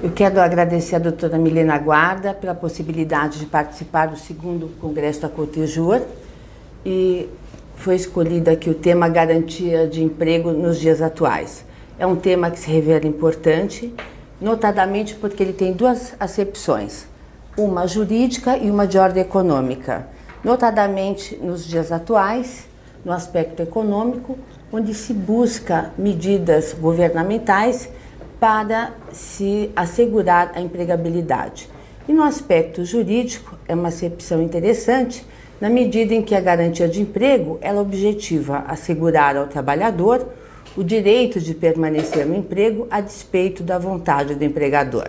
Eu quero agradecer à doutora Milena Guarda pela possibilidade de participar do 2º Congresso da Cotejur, e foi escolhido aqui o tema garantia de emprego nos dias atuais. É um tema que se revela importante, notadamente porque ele tem duas acepções, uma jurídica e uma de ordem econômica. Notadamente nos dias atuais, no aspecto econômico, onde se busca medidas governamentais para se assegurar a empregabilidade. E no aspecto jurídico, é uma acepção interessante, na medida em que a garantia de emprego, ela objetiva assegurar ao trabalhador o direito de permanecer no emprego a despeito da vontade do empregador.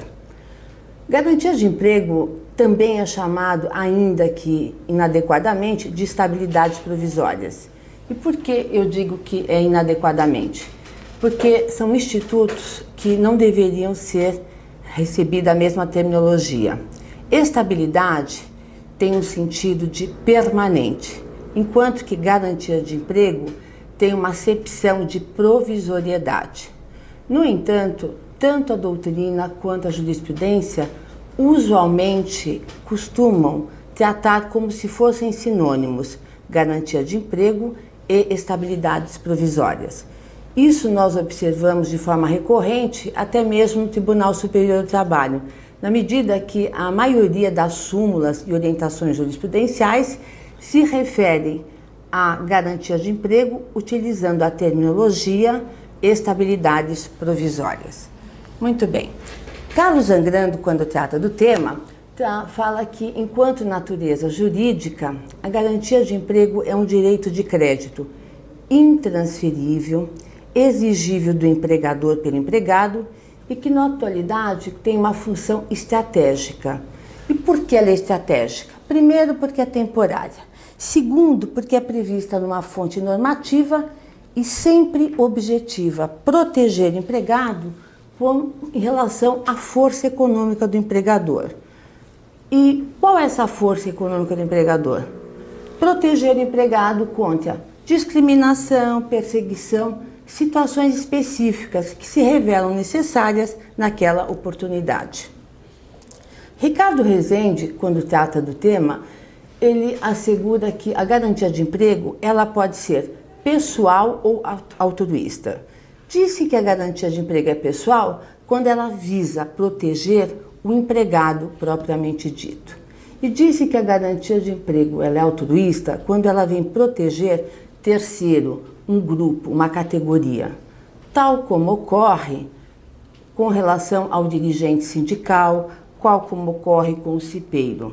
Garantia de emprego também é chamado, ainda que inadequadamente, de estabilidades provisórias. E por que eu digo que é inadequadamente? Porque são institutos que não deveriam ser recebidos a mesma terminologia. Estabilidade tem um sentido de permanente, enquanto que garantia de emprego tem uma acepção de provisoriedade. No entanto, tanto a doutrina quanto a jurisprudência usualmente costumam tratar como se fossem sinônimos garantia de emprego e estabilidades provisórias. Isso nós observamos de forma recorrente até mesmo no Tribunal Superior do Trabalho, na medida que a maioria das súmulas e orientações jurisprudenciais se referem à garantia de emprego utilizando a terminologia estabilidades provisórias. Muito bem. Carlos Angrando, quando trata do tema, fala que, enquanto natureza jurídica, a garantia de emprego é um direito de crédito intransferível, exigível do empregador pelo empregado e que, na atualidade, tem uma função estratégica. E por que ela é estratégica? Primeiro, porque é temporária. Segundo, porque é prevista numa fonte normativa e sempre objetiva proteger o empregado em relação à força econômica do empregador. E qual é essa força econômica do empregador? Proteger o empregado contra discriminação, perseguição, situações específicas que se revelam necessárias naquela oportunidade. Ricardo Rezende, quando trata do tema, ele assegura que a garantia de emprego ela pode ser pessoal ou altruísta. Disse que a garantia de emprego é pessoal quando ela visa proteger o empregado propriamente dito. E disse que a garantia de emprego ela é altruísta quando ela vem proteger terceiro, um grupo, uma categoria, tal como ocorre com relação ao dirigente sindical, qual como ocorre com o cipeiro.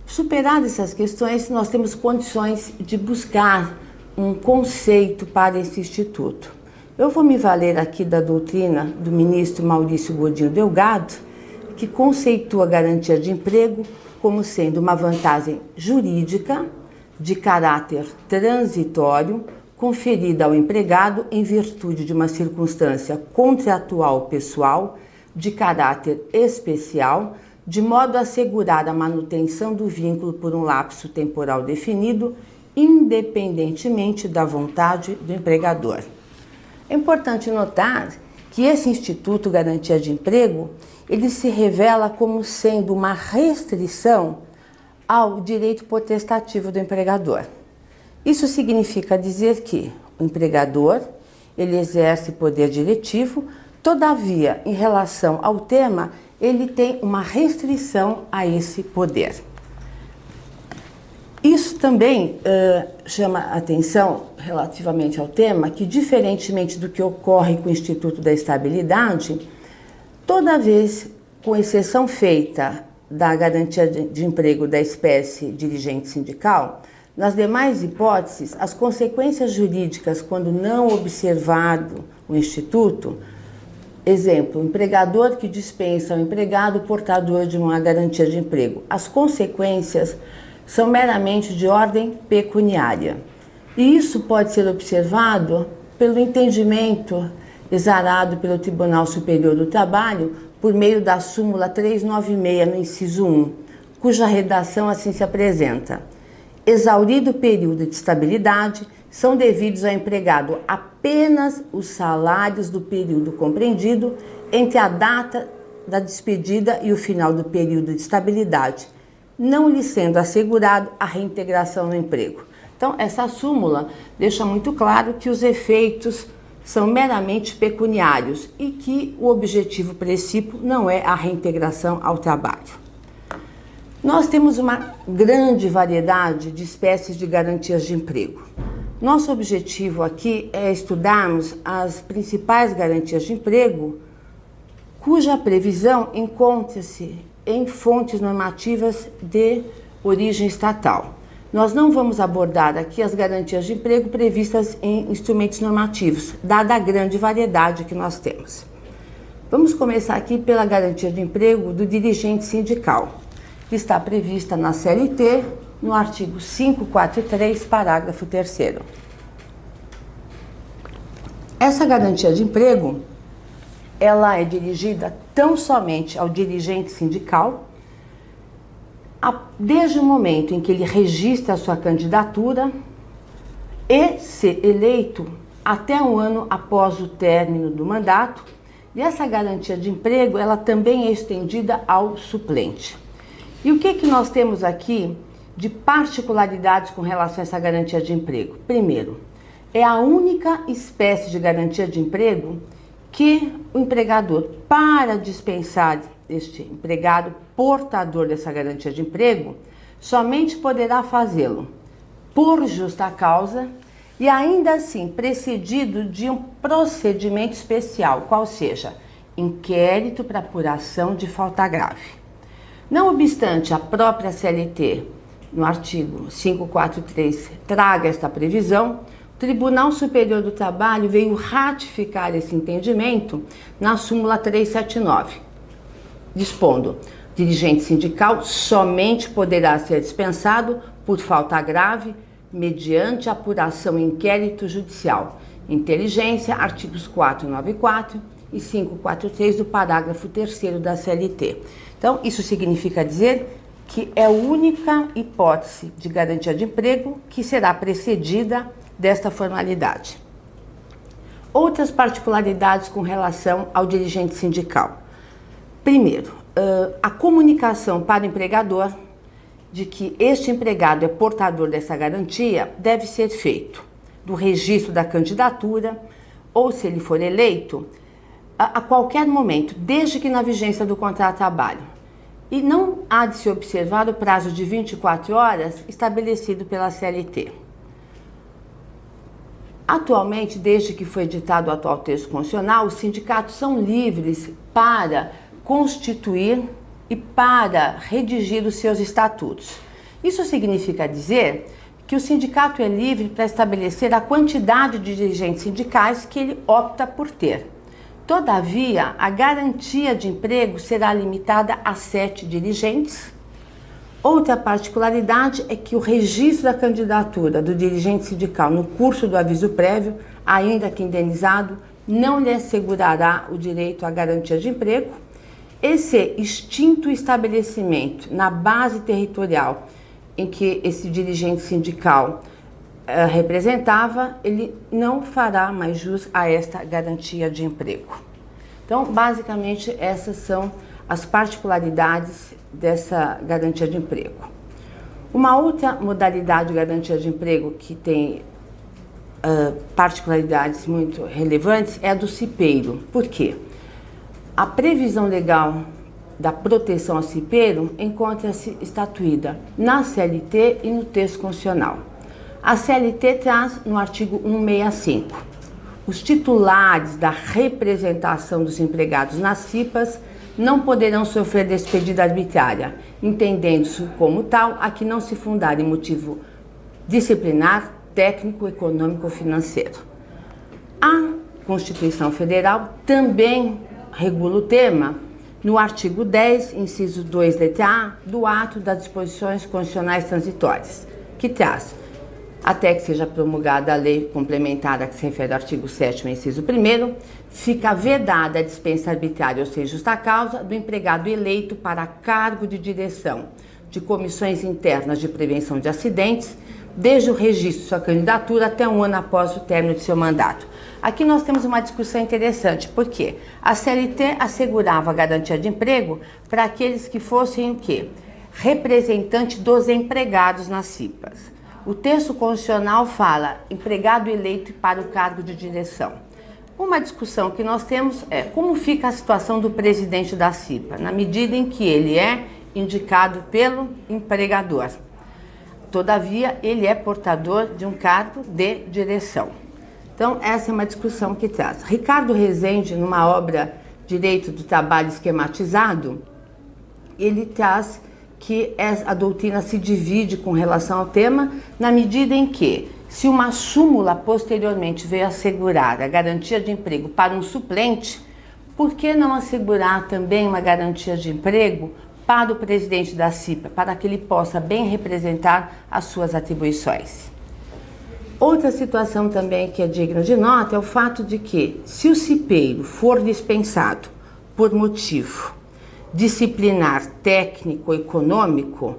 Superadas essas questões, nós temos condições de buscar um conceito para esse instituto. Eu vou me valer aqui da doutrina do ministro Maurício Godinho Delgado, que conceitua a garantia de emprego como sendo uma vantagem jurídica de caráter transitório conferida ao empregado em virtude de uma circunstância contratual pessoal de caráter especial, de modo a assegurar a manutenção do vínculo por um lapso temporal definido, independentemente da vontade do empregador. É importante notar que esse Instituto Garantia de Emprego, ele se revela como sendo uma restrição ao direito potestativo do empregador. Isso significa dizer que o empregador, ele exerce poder diretivo, todavia, em relação ao tema, ele tem uma restrição a esse poder. Isso também chama a atenção relativamente ao tema que, diferentemente do que ocorre com o Instituto da Estabilidade, toda vez, com exceção feita da garantia de emprego da espécie dirigente sindical, nas demais hipóteses, as consequências jurídicas, quando não observado o Instituto, exemplo, empregador que dispensa o empregado portador de uma garantia de emprego, as consequências são meramente de ordem pecuniária. E isso pode ser observado pelo entendimento exarado pelo Tribunal Superior do Trabalho por meio da súmula 396, no inciso 1, cuja redação assim se apresenta. Exaurido o período de estabilidade, são devidos ao empregado apenas os salários do período compreendido entre a data da despedida e o final do período de estabilidade, não lhe sendo assegurado a reintegração no emprego. Então, essa súmula deixa muito claro que os efeitos são meramente pecuniários e que o objetivo princípio não é a reintegração ao trabalho. Nós temos uma grande variedade de espécies de garantias de emprego. Nosso objetivo aqui é estudarmos as principais garantias de emprego cuja previsão encontra-se em fontes normativas de origem estatal. Nós não vamos abordar aqui as garantias de emprego previstas em instrumentos normativos, dada a grande variedade que nós temos. Vamos começar aqui pela garantia de emprego do dirigente sindical, que está prevista na CLT, no artigo 543, parágrafo 3º. Essa garantia de emprego, ela é dirigida tão somente ao dirigente sindical, desde o momento em que ele registra a sua candidatura e ser eleito até um ano após o término do mandato. E essa garantia de emprego, ela também é estendida ao suplente. E o que nós temos aqui de particularidades com relação a essa garantia de emprego? Primeiro, é a única espécie de garantia de emprego que o empregador, para dispensar este empregado portador dessa garantia de emprego, somente poderá fazê-lo por justa causa e ainda assim precedido de um procedimento especial, qual seja, inquérito para apuração de falta grave. Não obstante a própria CLT, no artigo 543, traga esta previsão, o Tribunal Superior do Trabalho veio ratificar esse entendimento na súmula 379, dispondo: dirigente sindical somente poderá ser dispensado por falta grave mediante apuração em inquérito judicial. Inteligência, artigos 494 e 543 do parágrafo 3º da CLT. Então, isso significa dizer que é a única hipótese de garantia de emprego que será precedida desta formalidade. Outras particularidades com relação ao dirigente sindical. Primeiro, a comunicação para o empregador de que este empregado é portador dessa garantia deve ser feito do registro da candidatura ou, se ele for eleito, a qualquer momento, desde que na vigência do contrato de trabalho. E não há de se observar o prazo de 24 horas estabelecido pela CLT. Atualmente, desde que foi editado o atual texto constitucional, os sindicatos são livres para constituir e para redigir os seus estatutos. Isso significa dizer que o sindicato é livre para estabelecer a quantidade de dirigentes sindicais que ele opta por ter. Todavia, a garantia de emprego será limitada a 7 dirigentes. Outra particularidade é que o registro da candidatura do dirigente sindical no curso do aviso prévio, ainda que indenizado, não lhe assegurará o direito à garantia de emprego. Esse extinto estabelecimento na base territorial em que esse dirigente sindical representava, ele não fará mais jus a esta garantia de emprego. Então, basicamente, essas são as particularidades dessa garantia de emprego. Uma outra modalidade de garantia de emprego que tem particularidades muito relevantes é a do cipeiro. Por quê? A previsão legal da proteção ao cipeiro encontra-se estatuída na CLT e no texto constitucional. A CLT traz no artigo 165: os titulares da representação dos empregados nas CIPAs não poderão sofrer despedida arbitrária, entendendo-se como tal a que não se fundar em motivo disciplinar, técnico, econômico ou financeiro. A Constituição Federal também regula o tema no artigo 10, inciso 2, letra A, do ato das disposições constitucionais transitórias, que traz: até que seja promulgada a lei complementar a que se refere ao artigo 7º, inciso 1º, fica vedada a dispensa arbitrária ou sem justa causa do empregado eleito para cargo de direção de comissões internas de prevenção de acidentes, desde o registro de sua candidatura até um ano após o término de seu mandato. Aqui nós temos uma discussão interessante, porque a CLT assegurava a garantia de emprego para aqueles que fossem o quê? Representante dos empregados nas CIPAs. O texto constitucional fala empregado eleito para o cargo de direção. Uma discussão que nós temos é como fica a situação do presidente da CIPA, na medida em que ele é indicado pelo empregador. Todavia, ele é portador de um cargo de direção. Então, essa é uma discussão que traz. Ricardo Rezende, numa obra Direito do Trabalho Esquematizado, ele traz que a doutrina se divide com relação ao tema, na medida em que, se uma súmula posteriormente veio assegurar a garantia de emprego para um suplente, por que não assegurar também uma garantia de emprego para o presidente da CIPA, para que ele possa bem representar as suas atribuições? Outra situação também que é digna de nota é o fato de que, se o cipeiro for dispensado por motivo disciplinar, técnico, econômico,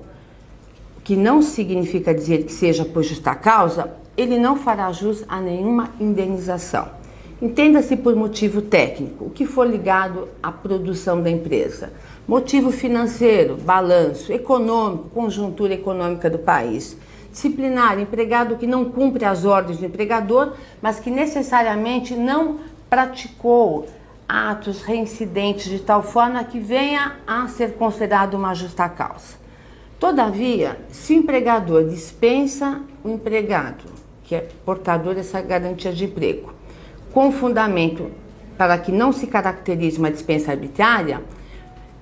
que não significa dizer que seja por justa causa, ele não fará jus a nenhuma indenização. Entenda-se por motivo técnico, o que for ligado à produção da empresa. Motivo financeiro, balanço, econômico, conjuntura econômica do país. Disciplinar, empregado que não cumpre as ordens do empregador, mas que necessariamente não praticou atos reincidentes de tal forma que venha a ser considerado uma justa causa. Todavia, se o empregador dispensa o empregado, que é portador dessa garantia de emprego, com fundamento para que não se caracterize uma dispensa arbitrária,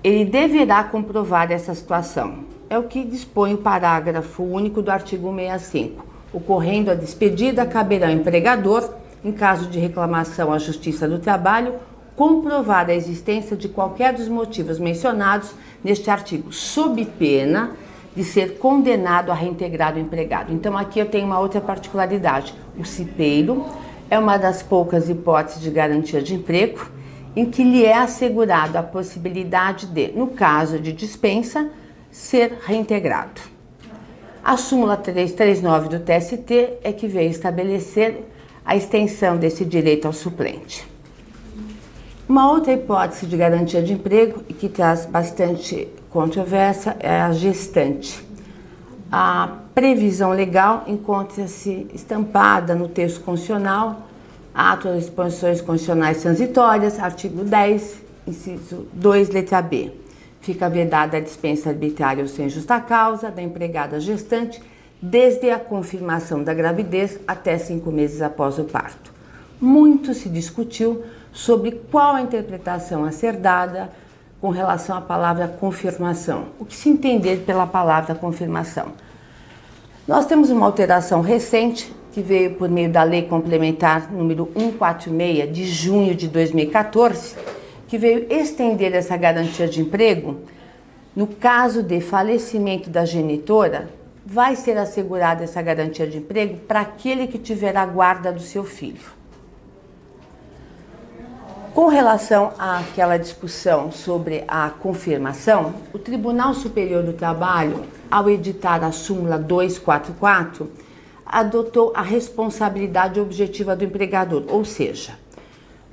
ele deverá comprovar essa situação. É o que dispõe o parágrafo único do artigo 165. Ocorrendo a despedida, caberá ao empregador, em caso de reclamação à Justiça do Trabalho, comprovar a existência de qualquer dos motivos mencionados neste artigo, sob pena de ser condenado a reintegrar o empregado. Então aqui eu tenho uma outra particularidade. O cipeiro é uma das poucas hipóteses de garantia de emprego em que lhe é assegurado a possibilidade de, no caso de dispensa, ser reintegrado. A súmula 339 do TST é que veio estabelecer a extensão desse direito ao suplente. Uma outra hipótese de garantia de emprego e que traz bastante controvérsia é a gestante. A previsão legal encontra-se estampada no texto constitucional, ato das disposições constitucionais transitórias, artigo 10, inciso 2, letra B. Fica vedada a dispensa arbitrária ou sem justa causa da empregada gestante desde a confirmação da gravidez até 5 meses após o parto. Muito se discutiu sobre qual a interpretação a ser dada com relação à palavra confirmação. O que se entender pela palavra confirmação? Nós temos uma alteração recente que veio por meio da Lei Complementar número 146 de junho de 2014, que veio estender essa garantia de emprego. No caso de falecimento da genitora, vai ser assegurada essa garantia de emprego para aquele que tiver a guarda do seu filho. Com relação àquela discussão sobre a confirmação, o Tribunal Superior do Trabalho, ao editar a súmula 244, adotou a responsabilidade objetiva do empregador, ou seja,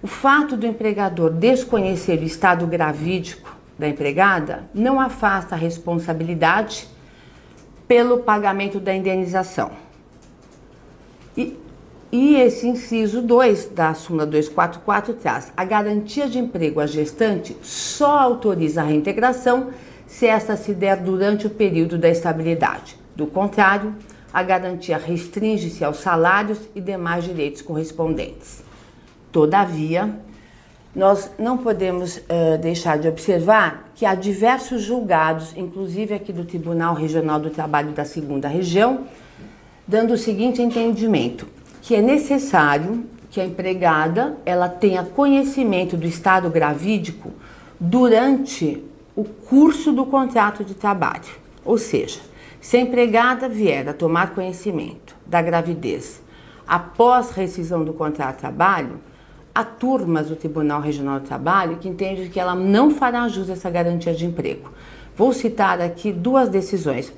o fato do empregador desconhecer o estado gravídico da empregada não afasta a responsabilidade pelo pagamento da indenização. E esse inciso 2 da súmula 244 traz: a garantia de emprego à gestante só autoriza a reintegração se esta se der durante o período da estabilidade. Do contrário, a garantia restringe-se aos salários e demais direitos correspondentes. Todavia, nós não podemos deixar de observar que há diversos julgados, inclusive aqui do Tribunal Regional do Trabalho da 2ª Região, dando o seguinte entendimento: que é necessário que a empregada ela tenha conhecimento do estado gravídico durante o curso do contrato de trabalho. Ou seja, se a empregada vier a tomar conhecimento da gravidez após rescisão do contrato de trabalho, há turmas do Tribunal Regional do Trabalho que entendem que ela não fará jus a essa garantia de emprego. Vou citar aqui 2 decisões.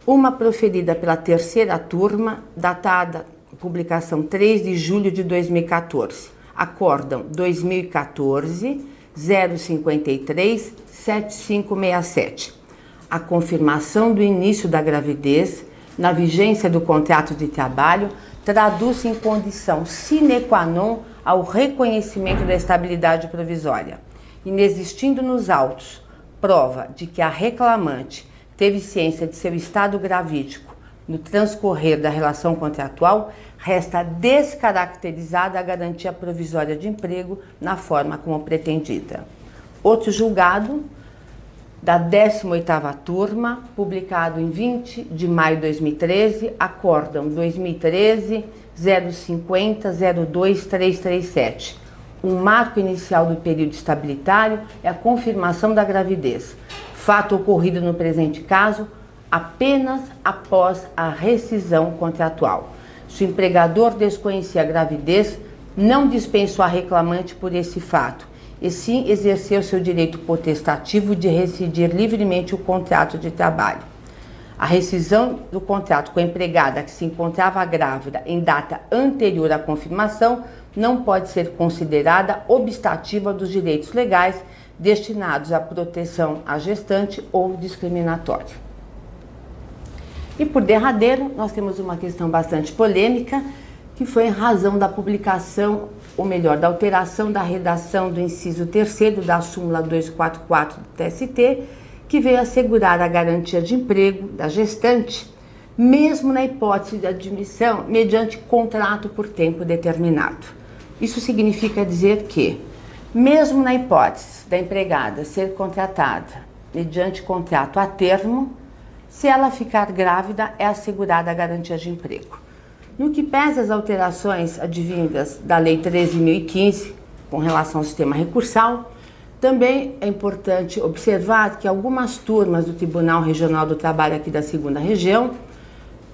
Uma proferida pela terceira turma, datada, publicação 3 de julho de 2014. Acórdão 2014 053 7567. A confirmação do início da gravidez na vigência do contrato de trabalho traduz em condição sine qua non ao reconhecimento da estabilidade provisória. Inexistindo nos autos prova de que a reclamante teve ciência de seu estado gravídico no transcorrer da relação contratual, resta descaracterizada a garantia provisória de emprego na forma como pretendida. Outro julgado da 18ª turma, publicado em 20 de maio de 2013, acórdão 2013 050 02337. O marco inicial do período estabilitário é a confirmação da gravidez, fato ocorrido no presente caso apenas após a rescisão contratual. Se o empregador desconhecia a gravidez, não dispensou a reclamante por esse fato, e sim exerceu seu direito potestativo de rescindir livremente o contrato de trabalho. A rescisão do contrato com a empregada que se encontrava grávida em data anterior à confirmação não pode ser considerada obstativa dos direitos legais destinados à proteção à gestante ou discriminatório. E por derradeiro, nós temos uma questão bastante polêmica, que foi em razão da publicação, ou melhor, da alteração da redação do inciso 3º da súmula 244 do TST, que veio assegurar a garantia de emprego da gestante, mesmo na hipótese de admissão mediante contrato por tempo determinado. Isso significa dizer que, mesmo na hipótese da empregada ser contratada mediante contrato a termo, se ela ficar grávida, é assegurada a garantia de emprego. No que pese as alterações advindas da Lei 13.015, com relação ao sistema recursal, também é importante observar que algumas turmas do Tribunal Regional do Trabalho aqui da 2ª Região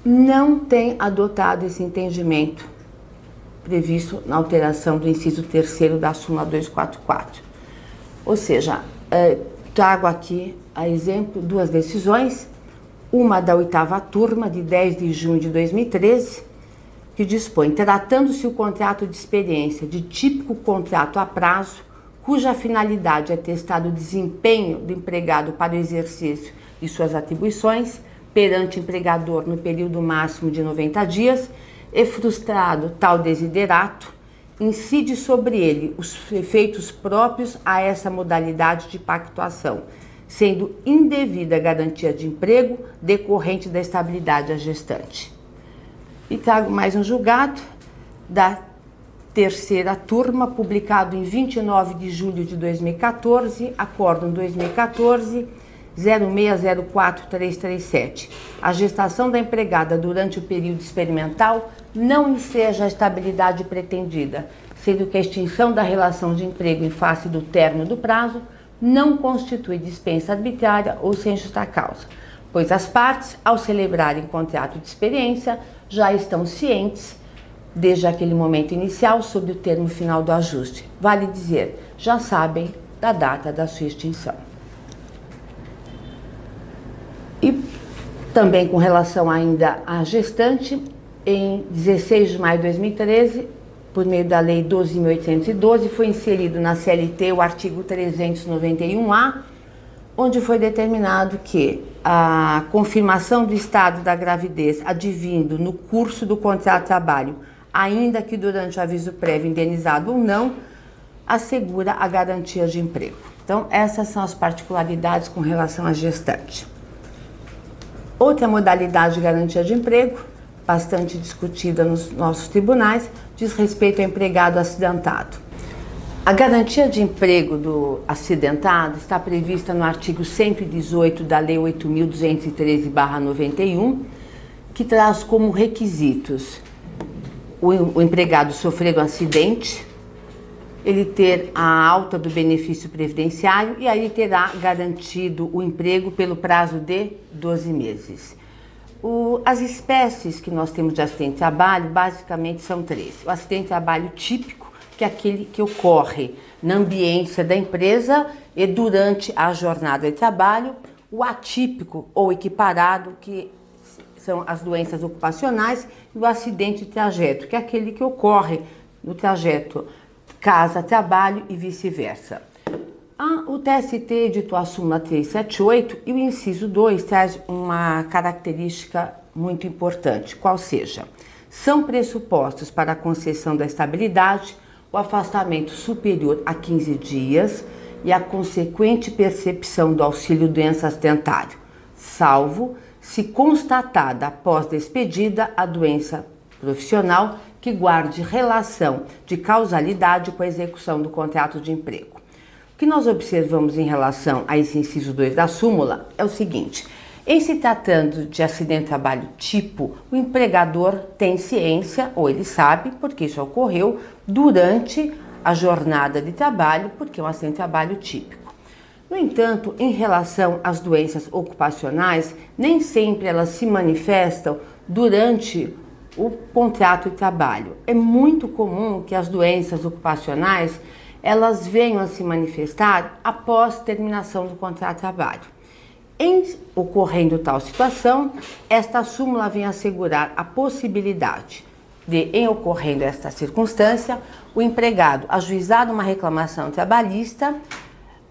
não têm adotado esse entendimento previsto na alteração do inciso 3º da súmula 244. Ou seja, trago aqui a exemplo duas decisões, uma da 8ª turma, de 10 de junho de 2013, que dispõe, tratando-se o contrato de experiência de típico contrato a prazo, cuja finalidade é testar o desempenho do empregado para o exercício de suas atribuições perante o empregador no período máximo de 90 dias, e frustrado tal desiderato, incide sobre ele os efeitos próprios a essa modalidade de pactuação, sendo indevida a garantia de emprego decorrente da estabilidade à gestante. E trago mais um julgado da 3ª turma, publicado em 29 de julho de 2014, acórdão 2014 0604337. A gestação da empregada durante o período experimental não enseja a estabilidade pretendida, sendo que a extinção da relação de emprego em face do término do prazo não constitui dispensa arbitrária ou sem justa causa, pois as partes, ao celebrarem contrato de experiência, já estão cientes, desde aquele momento inicial, sobre o termo final do ajuste. Vale dizer, já sabem da data da sua extinção. E também com relação ainda à gestante, em 16 de maio de 2013, por meio da Lei 12.812, foi inserido na CLT o artigo 391-A, onde foi determinado que a confirmação do estado da gravidez advindo no curso do contrato de trabalho, ainda que durante o aviso prévio indenizado ou não, assegura a garantia de emprego. Então, essas são as particularidades com relação à gestante. Outra modalidade de garantia de emprego, bastante discutida nos nossos tribunais, diz respeito ao empregado acidentado. A garantia de emprego do acidentado está prevista no artigo 118 da Lei 8.213/91, que traz como requisitos o empregado sofrer um acidente, ele ter a alta do benefício previdenciário e aí terá garantido o emprego pelo prazo de 12 meses. As espécies que nós temos de acidente de trabalho basicamente são três. O acidente de trabalho típico, que é aquele que ocorre na ambiência da empresa e durante a jornada de trabalho. O atípico ou equiparado, que são as doenças ocupacionais e o acidente de trajeto, que é aquele que ocorre no trajeto casa-trabalho e vice-versa. O TST editou a súmula 378 e o inciso 2 traz uma característica muito importante, qual seja, são pressupostos para a concessão da estabilidade o afastamento superior a 15 dias e a consequente percepção do auxílio doença acidentário, salvo se constatada após despedida a doença profissional que guarde relação de causalidade com a execução do contrato de emprego. O que nós observamos em relação a esse inciso 2 da súmula é o seguinte: em se tratando de acidente de trabalho tipo, o empregador tem ciência, ou ele sabe, porque isso ocorreu durante a jornada de trabalho, porque é um acidente de trabalho típico. No entanto, em relação às doenças ocupacionais, nem sempre elas se manifestam durante o contrato de trabalho. É muito comum que as doenças ocupacionais elas venham a se manifestar após terminação do contrato de trabalho. Em ocorrendo tal situação, esta súmula vem assegurar a possibilidade de, em ocorrendo esta circunstância, o empregado ajuizar uma reclamação trabalhista,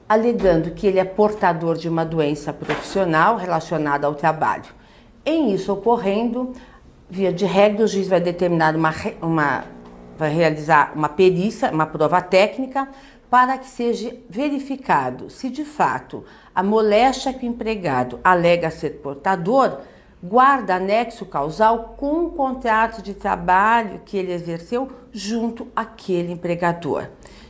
alegando que ele é portador de uma doença profissional relacionada ao trabalho. Em isso ocorrendo, via de regra, o juiz vai determinar vai realizar uma perícia, uma prova técnica, para que seja verificado se de fato a moléstia que o empregado alega ser portador guarda anexo causal com o contrato de trabalho que ele exerceu junto àquele empregador.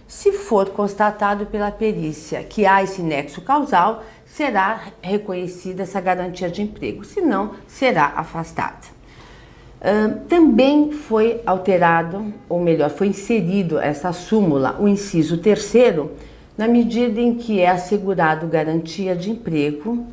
Se for constatado pela perícia que há esse nexo causal, será reconhecida essa garantia de emprego, se não, será afastada. Também foi alterado, ou melhor, foi inserido essa súmula, o inciso 3º, na medida em que é assegurado garantia de emprego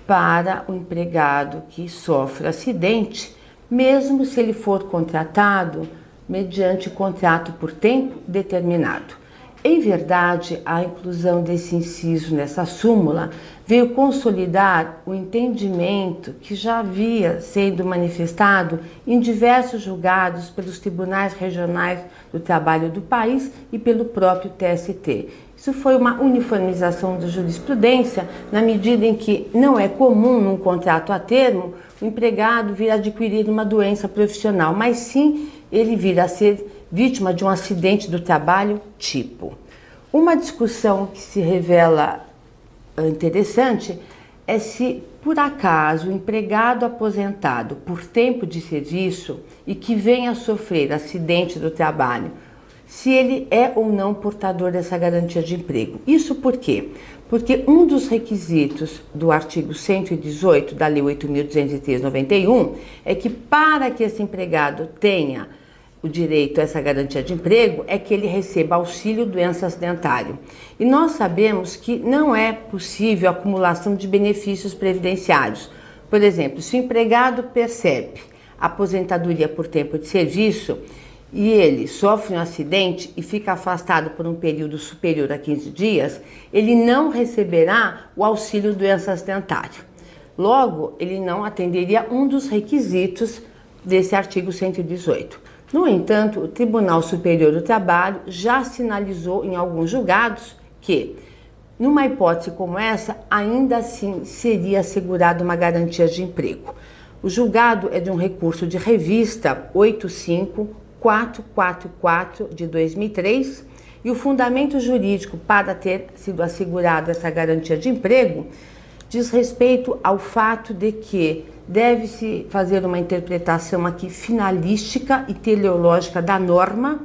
para o empregado que sofre acidente, mesmo se ele for contratado mediante contrato por tempo determinado. Em verdade, a inclusão desse inciso nessa súmula veio consolidar o entendimento que já havia sendo manifestado em diversos julgados pelos tribunais regionais do trabalho do país e pelo próprio TST. Isso foi uma uniformização da jurisprudência, na medida em que não é comum num contrato a termo o empregado vir adquirir uma doença profissional, mas sim ele vir a ser vítima de um acidente do trabalho tipo. Uma discussão que se revela interessante é se, por acaso, o empregado aposentado por tempo de serviço e que venha a sofrer acidente do trabalho, se ele é ou não portador dessa garantia de emprego. Isso por quê? Porque um dos requisitos do artigo 118 da Lei 8.203/91 é que para que esse empregado tenha o direito a essa garantia de emprego é que ele receba auxílio doença acidentário. E nós sabemos que não é possível a acumulação de benefícios previdenciários. Por exemplo, se o empregado percebe aposentadoria por tempo de serviço e ele sofre um acidente e fica afastado por um período superior a 15 dias, ele não receberá o auxílio doença acidentário. Logo, ele não atenderia um dos requisitos desse artigo 118. No entanto, o Tribunal Superior do Trabalho já sinalizou em alguns julgados que, numa hipótese como essa, ainda assim seria assegurada uma garantia de emprego. O julgado é de um recurso de revista 85444 de 2003 e o fundamento jurídico para ter sido assegurada essa garantia de emprego diz respeito ao fato de que deve-se fazer uma interpretação aqui finalística e teleológica da norma,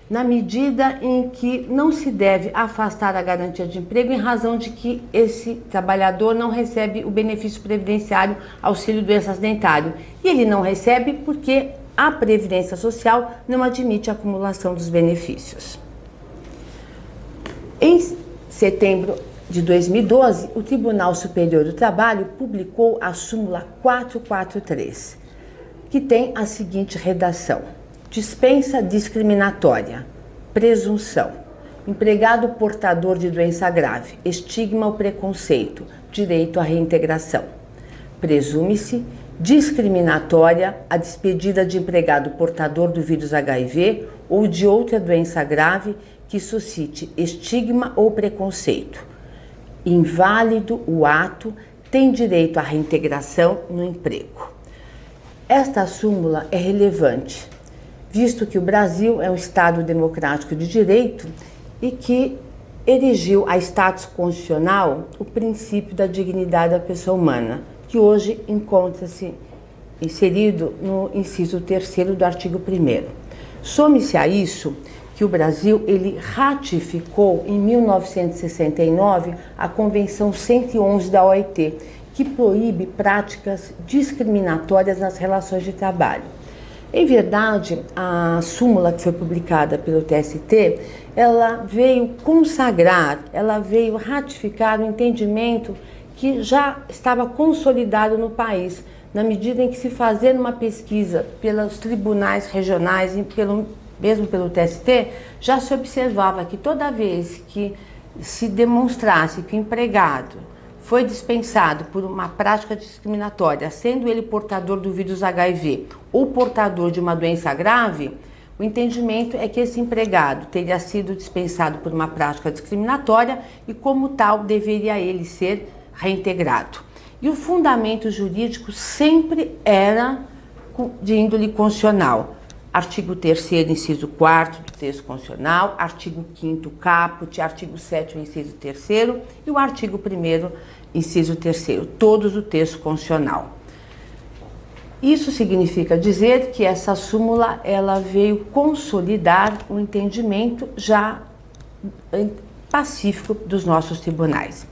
na medida em que não se deve afastar a garantia de emprego em razão de que esse trabalhador não recebe o benefício previdenciário auxílio doença acidentário. E ele não recebe porque a Previdência Social não admite a acumulação dos benefícios. Em setembro de 2012, o Tribunal Superior do Trabalho publicou a súmula 443, que tem a seguinte redação: dispensa discriminatória, presunção, empregado portador de doença grave, estigma ou preconceito, direito à reintegração. Presume-se discriminatória a despedida de empregado portador do vírus HIV ou de outra doença grave que suscite estigma ou preconceito. Inválido o ato, tem direito à reintegração no emprego. Esta súmula é relevante, visto que o Brasil é um Estado democrático de direito e que erigiu a status constitucional o princípio da dignidade da pessoa humana, que hoje encontra-se inserido no inciso 3º do artigo 1º. Some-se a isso que o Brasil ele ratificou em 1969 a Convenção 111 da OIT, que proíbe práticas discriminatórias nas relações de trabalho. Em verdade, a súmula que foi publicada pelo TST, ela veio consagrar, ela veio ratificar o entendimento que já estava consolidado no país, na medida em que se fazendo uma pesquisa pelos tribunais regionais e mesmo pelo TST, já se observava que toda vez que se demonstrasse que o empregado foi dispensado por uma prática discriminatória, sendo ele portador do vírus HIV ou portador de uma doença grave, o entendimento é que esse empregado teria sido dispensado por uma prática discriminatória e, como tal, deveria ele ser reintegrado. E o fundamento jurídico sempre era de índole constitucional. Artigo 3º, inciso 4º do texto constitucional, artigo 5º caput, artigo 7º, inciso 3º e o artigo 1º, inciso 3º, todos do texto constitucional. Isso significa dizer que essa súmula ela veio consolidar o entendimento já pacífico dos nossos tribunais.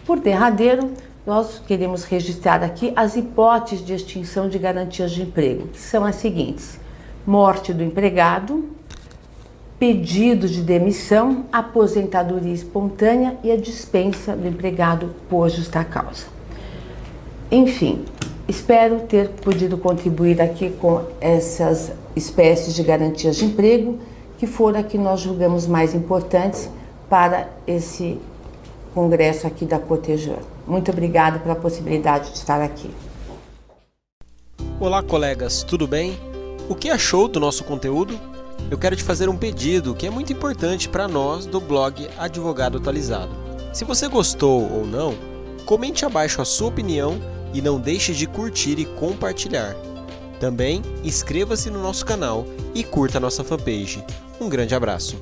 Por derradeiro, nós queremos registrar aqui as hipóteses de extinção de garantias de emprego, que são as seguintes: morte do empregado, pedido de demissão, aposentadoria espontânea e a dispensa do empregado por justa causa. Enfim, espero ter podido contribuir aqui com essas espécies de garantias de emprego, que foram a que nós julgamos mais importantes para esse congresso aqui da Cotejur. Muito obrigada pela possibilidade de estar aqui. Olá, colegas, tudo bem? O que achou do nosso conteúdo? Eu quero te fazer um pedido que é muito importante para nós do blog Advogado Atualizado. Se você gostou ou não, comente abaixo a sua opinião e não deixe de curtir e compartilhar. Também inscreva-se no nosso canal e curta a nossa fanpage. Um grande abraço!